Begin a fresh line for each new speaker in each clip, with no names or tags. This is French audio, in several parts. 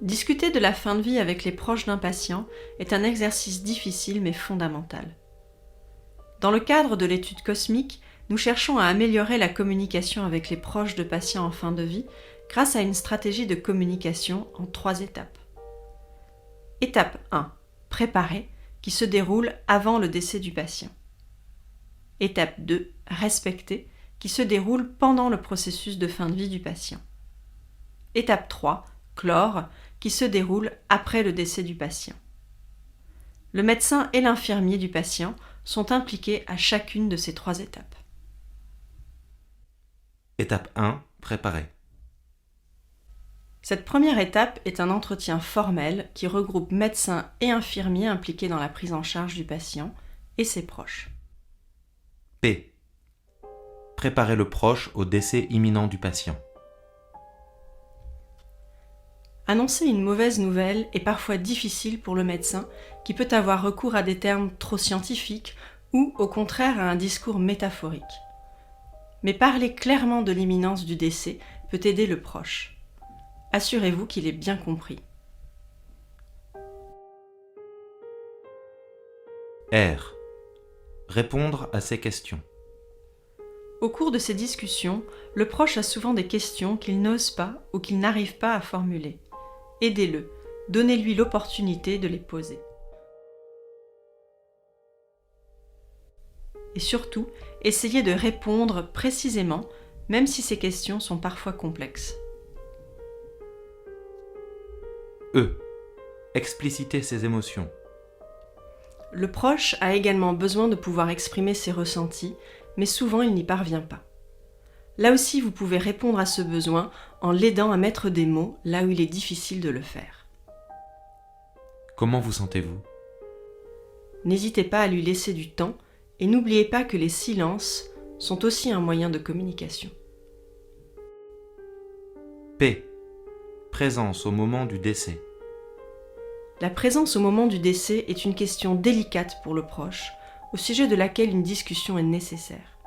Discuter de la fin de vie avec les proches d'un patient est un exercice difficile mais fondamental. Dans le cadre de l'étude cosmique, nous cherchons à améliorer la communication avec les proches de patients en fin de vie grâce à une stratégie de communication en 3 étapes. Étape 1. Préparer, qui se déroule avant le décès du patient. Étape 2. Respecter, qui se déroule pendant le processus de fin de vie du patient. Étape 3. Clore, qui se déroule après le décès du patient. Le médecin et l'infirmier du patient sont impliqués à chacune de ces 3 étapes.
Étape 1. Préparer.
Cette première étape est un entretien formel qui regroupe médecins et infirmiers impliqués dans la prise en charge du patient et ses proches.
P. Préparer le proche au décès imminent du patient.
Annoncer une mauvaise nouvelle est parfois difficile pour le médecin qui peut avoir recours à des termes trop scientifiques ou au contraire à un discours métaphorique. Mais parler clairement de l'imminence du décès peut aider le proche. Assurez-vous qu'il est bien compris.
R. Répondre à ces questions.
Au cours de ces discussions, le proche a souvent des questions qu'il n'ose pas ou qu'il n'arrive pas à formuler. Aidez-le, donnez-lui l'opportunité de les poser. Et surtout, essayez de répondre précisément, même si ces questions sont parfois complexes.
E. Expliciter ses émotions.
Le proche a également besoin de pouvoir exprimer ses ressentis, mais souvent il n'y parvient pas. Là aussi, vous pouvez répondre à ce besoin en l'aidant à mettre des mots là où il est difficile de le faire.
Comment vous sentez-vous ?
N'hésitez pas à lui laisser du temps et n'oubliez pas que les silences sont aussi un moyen de communication.
P. Présence au moment du décès.
La présence au moment du décès est une question délicate pour le proche, au sujet de laquelle une discussion est nécessaire.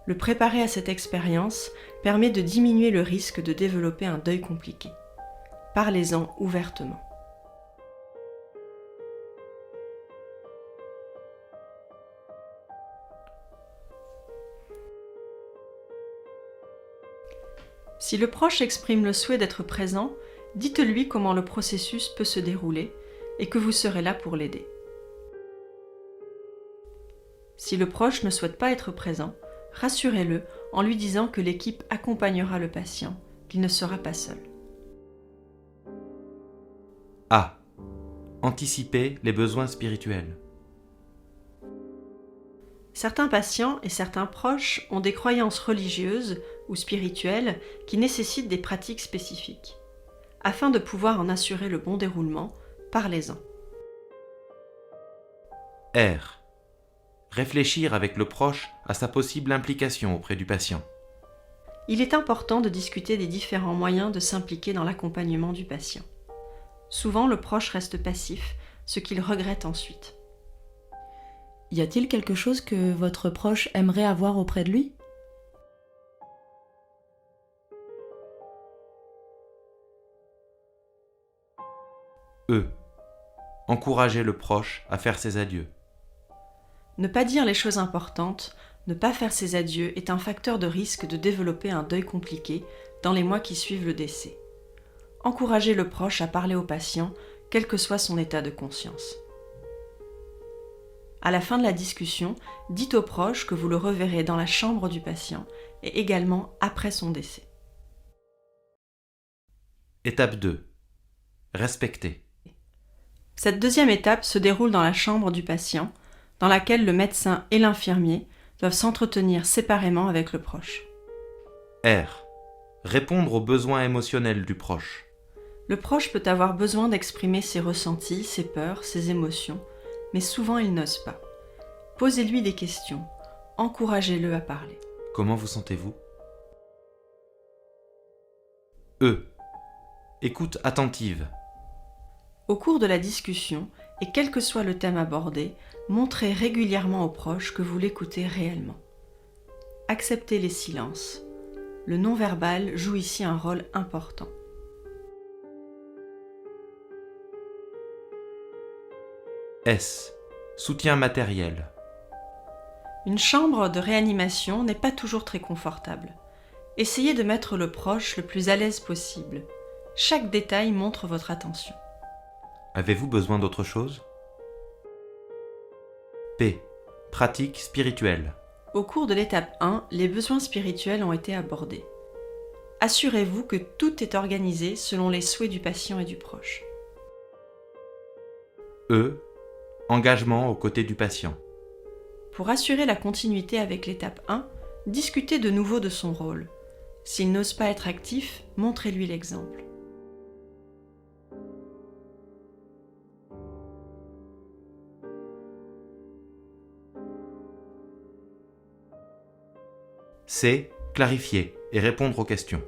Le préparer à cette expérience permet de diminuer le risque de développer un deuil compliqué. Parlez-en ouvertement. Si le proche exprime le souhait d'être présent, dites-lui comment le processus peut se dérouler et que vous serez là pour l'aider. Si le proche ne souhaite pas être présent, rassurez-le en lui disant que l'équipe accompagnera le patient, qu'il ne sera pas seul.
A. Anticiper les besoins spirituels.
Certains patients et certains proches ont des croyances religieuses ou spirituelles qui nécessitent des pratiques spécifiques. Afin de pouvoir en assurer le bon déroulement, parlez-en.
R. Réfléchir avec le proche à sa possible implication auprès du patient.
Il est important de discuter des différents moyens de s'impliquer dans l'accompagnement du patient. Souvent, le proche reste passif, ce qu'il regrette ensuite.
Y a-t-il quelque chose que votre proche aimerait avoir auprès de lui ?
E. Encourager le proche à faire ses adieux.
Ne pas dire les choses importantes, ne pas faire ses adieux est un facteur de risque de développer un deuil compliqué dans les mois qui suivent le décès. Encouragez le proche à parler au patient, quel que soit son état de conscience. À la fin de la discussion, dites au proche que vous le reverrez dans la chambre du patient et également après son décès.
Étape 2. Respecter.
Cette deuxième étape se déroule dans la chambre du patient, dans laquelle le médecin et l'infirmier doivent s'entretenir séparément avec le proche.
R. Répondre aux besoins émotionnels du proche.
Le proche peut avoir besoin d'exprimer ses ressentis, ses peurs, ses émotions, mais souvent il n'ose pas. Posez-lui des questions, encouragez-le à parler.
Comment vous sentez-vous ? E. Écoute attentive.
Au cours de la discussion, et quel que soit le thème abordé, montrez régulièrement au proche que vous l'écoutez réellement. Acceptez les silences. Le non-verbal joue ici un rôle important.
S. Soutien matériel.
Une chambre de réanimation n'est pas toujours très confortable. Essayez de mettre le proche le plus à l'aise possible. Chaque détail montre votre attention.
Avez-vous besoin d'autre chose? P. Pratique spirituelle.
Au cours de l'étape 1, les besoins spirituels ont été abordés. Assurez-vous que tout est organisé selon les souhaits du patient et du proche.
E. Engagement aux côtés du patient.
Pour assurer la continuité avec l'étape 1, discutez de nouveau de son rôle. S'il n'ose pas être actif, montrez-lui l'exemple.
C. Clarifier et répondre aux questions.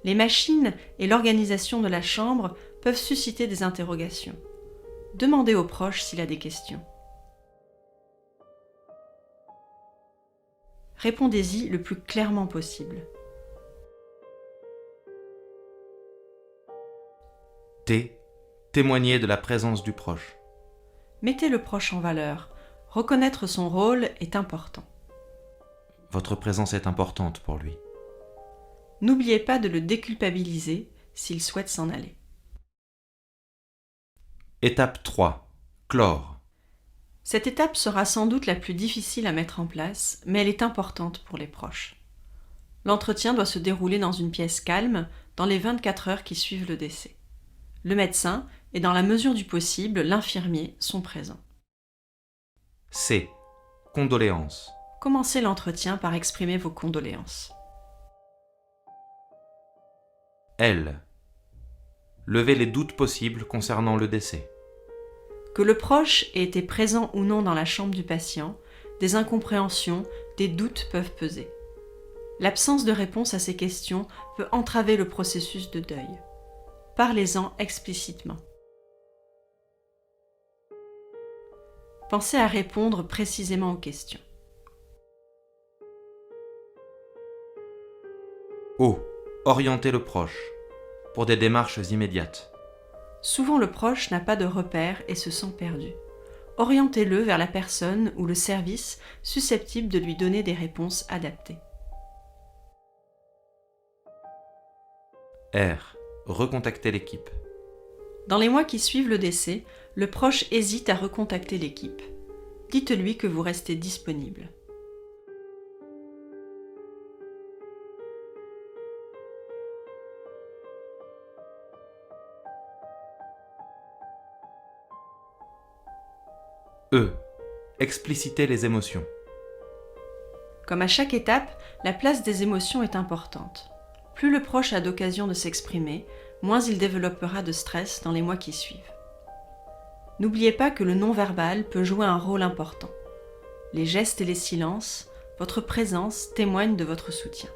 Les machines et l'organisation de la chambre peuvent susciter des interrogations. Demandez au proche s'il a des questions. Répondez-y le plus clairement possible.
T. Témoigner de la présence du proche.
Mettez le proche en valeur. Reconnaître son rôle est important.
Votre présence est importante pour lui.
N'oubliez pas de le déculpabiliser s'il souhaite s'en aller.
Étape 3. Clore.
Cette étape sera sans doute la plus difficile à mettre en place, mais elle est importante pour les proches. L'entretien doit se dérouler dans une pièce calme dans les 24 heures qui suivent le décès. Le médecin et, dans la mesure du possible, l'infirmier sont présents.
C. Condoléances.
Commencez l'entretien par exprimer vos condoléances.
L. Levez les doutes possibles concernant le décès.
Que le proche ait été présent ou non dans la chambre du patient, des incompréhensions, des doutes peuvent peser. L'absence de réponse à ces questions peut entraver le processus de deuil. Parlez-en explicitement. Pensez à répondre précisément aux questions.
O. Orienter le proche pour des démarches immédiates.
Souvent le proche n'a pas de repère et se sent perdu. Orientez-le vers la personne ou le service susceptible de lui donner des réponses adaptées.
R. Recontacter l'équipe.
Dans les mois qui suivent le décès, le proche hésite à recontacter l'équipe. Dites-lui que vous restez disponible.
E. Expliciter les émotions.
Comme à chaque étape, la place des émotions est importante. Plus le proche a d'occasion de s'exprimer, moins il développera de stress dans les mois qui suivent. N'oubliez pas que le non-verbal peut jouer un rôle important. Les gestes et les silences, votre présence témoignent de votre soutien.